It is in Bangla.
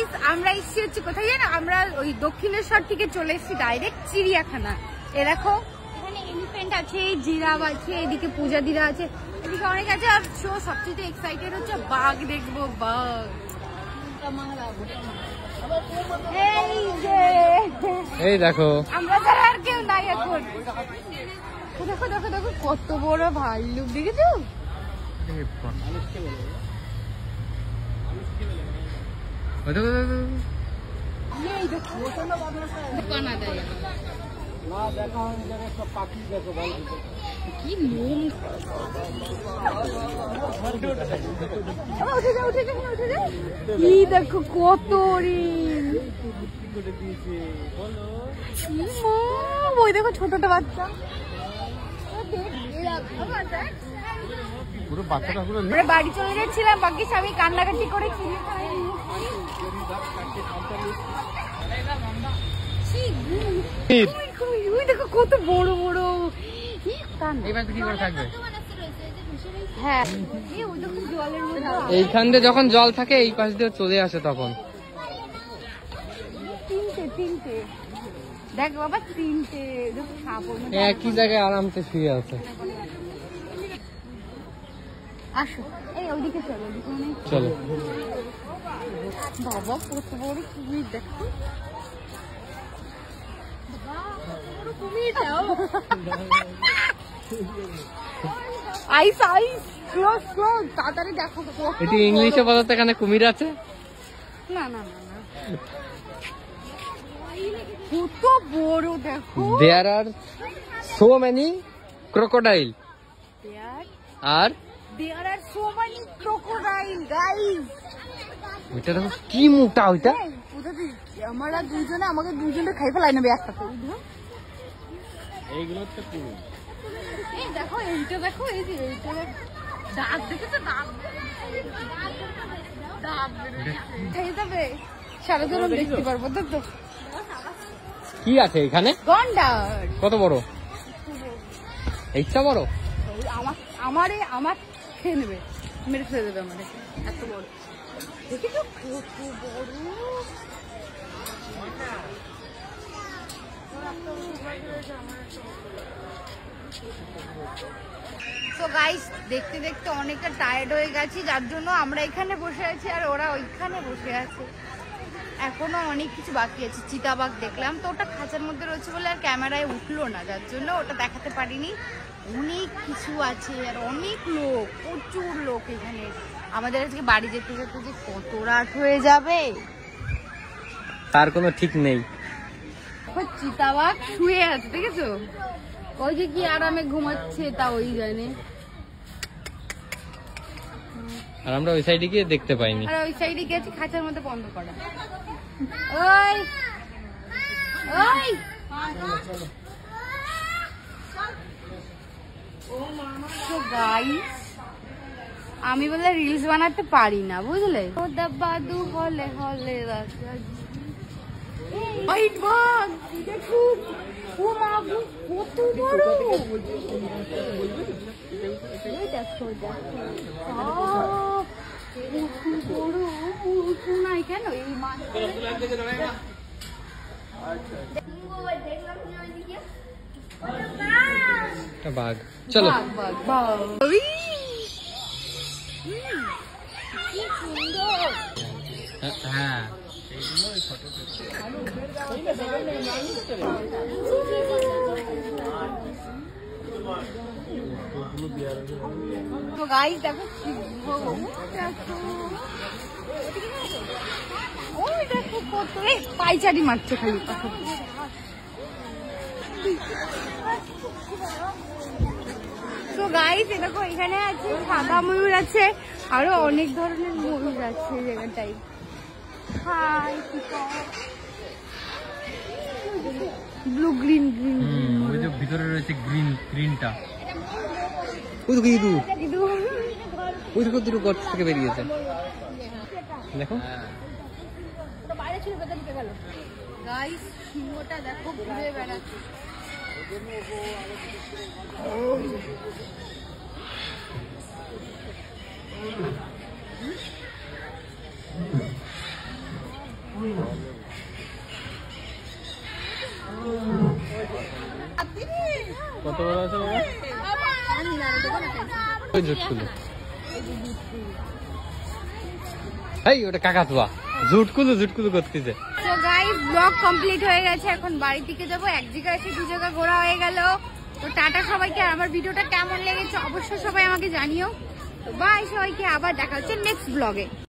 গাইস আমরা এসেছি হচ্ছে কোথায় জানো, আমরা ওই দক্ষিণেশ্বর থেকে চলে এসেছি ডাইরেক্ট চিড়িয়াখানা। এ দেখো এখানে এলিফ্যান্ট আছে, জিরাফ আছে, এদিকে পূজা দিরা আছে, এদিকে অনেক আছে। আর সবচেয়ে এক্সাইটেড হচ্ছে বাঘ দেখবো, বাঘ। এই দেখো আমরা ছাড়া আর কেউ নাই এখন। দেখো দেখো দেখো কত বড় ভাল্লুক, দেখেছো? কি লোম, কি দেখো কত ঋণ। ওই দেখো ছোটটা বাচ্চা, পুরো বাচ্চাটা পুরো বাড়ি চলে যাচ্ছিলাম, বাকি স্বামী কান্নাকাটি করে দেখো কত বড় বড়। হ্যাঁ এইখান দিয়ে যখন জল থাকে এই পাশ দিয়ে চলে আসে তখন। তিনটে দেখ বাবা, তিনটে একই জায়গায় আরামসে শুয়ে আছে। আসো এই ওইদিকে চলো, চলো বাবা কত বড় কুমির দেখো। আইস আইস ক্লোজ ক্লোজ, তাড়াতাড়ি দেখো। এটি ইংলিশে বলতে এখানে কুমির আছে? না না না না, কত বড় দেখো। There are so many crocodile. R There are so many crocodile guys. ওইটা দেখো কি মোটা ওইটা। আমরা দুজনে, আমাকে দুজনে খাই ফেলাই নেবে একসাথে। এইগুলো হচ্ছে কুমির। এই দেখো এইটা দেখো, এই যে এইটা দাগ দেখেছো, দাগ দাগ খেয়ে যাবে, সারা জীবন দেখতে পারবো। তো কি আছে এখানে? গন্ডার। কত বড়? এইটা বড়? আমার খেয়ে নেবে, মেরে ফেলে দেবে আমাদের, এত বড়। দেখেছো কত বড়। তো গাইস দেখতে দেখতে অনেকটা টায়ার্ড হয়ে গেছি, যার জন্য আমরা এখানে বসে আছি আর ওরা ওইখানে বসে আছে। এখনো অনেক কিছু বাকি আছে। চিতাবাঘ দেখলাম, তো ওটা খাঁচার মধ্যে রয়েছে বলে আর ক্যামেরায় উঠলো না, যার জন্য ওটা দেখাতে পারিনি। অনেক কিছু আছে আর অনেক লোক, প্রচুর লোক এখানে। আমাদের আজকে বাড়ি যেতে যেতে যে কত রাত হয়ে যাবে তার কোনো ঠিক নেই। চিতাবাঘ শুয়ে আছে, দেখেছো? ওই যে কি আরামে ঘুমাচ্ছে, তা ওই জানে। আর আমরা ওই সাইডে গিয়ে দেখতে পাইনি। আর ওই সাইডে গেছি খাঁচার মধ্যে বন্ধ করা। ওই ওই গাইস, আমি বলে রিলস বানাতে পারি না, বুঝলে? ও দাবাদু হলে হলে হোয়াইট বাঘ দেখো, ও মা কত বড়। এই দেখো বড় উঠু নাই কেন এই মাছ। বাঘ, চলো। হ্যাঁ তো গাইস দেখো, ওই দেখো কত পাইচারি মারছে খালি। তো গাইস দেখো এখানে আছে সাদা ময়ূর আছে, আরো অনেক ধরনের ময়ূর আছে এই জায়গাটাই। হাই ব্লু গ্রিন গ্রিন, ওই যে ভিতরে রয়েছে গ্রিন গ্রিনটা। ওই তো ইঁদুর, ওই দেখো দুটো গর্ত থেকে বেরিয়েছে, দেখো। বাইরে ছিল, ভেতরে ঢুকে গেল। গাইস সিংহটা দেখো ঘুরে বেড়াচ্ছে। কত বড় আছে বাবা? ওই জুটকুলো, এই ওটা কাকাতুয়া। জুটকুলো জুটকুলো করতেছে। তো গাইস ব্লগ কমপ্লিট হয়ে গেছে, এখন বাড়ি থেকে যাবো। এক জায়গায় এসে দু জায়গা ঘোরা হয়ে গেল। তো টাটা সবাইকে। আর আমার ভিডিওটা কেমন লেগেছে অবশ্যই সবাই আমাকে জানিও। তো বাই সবাইকে, আবার দেখা হচ্ছে নেক্সট ব্লগে।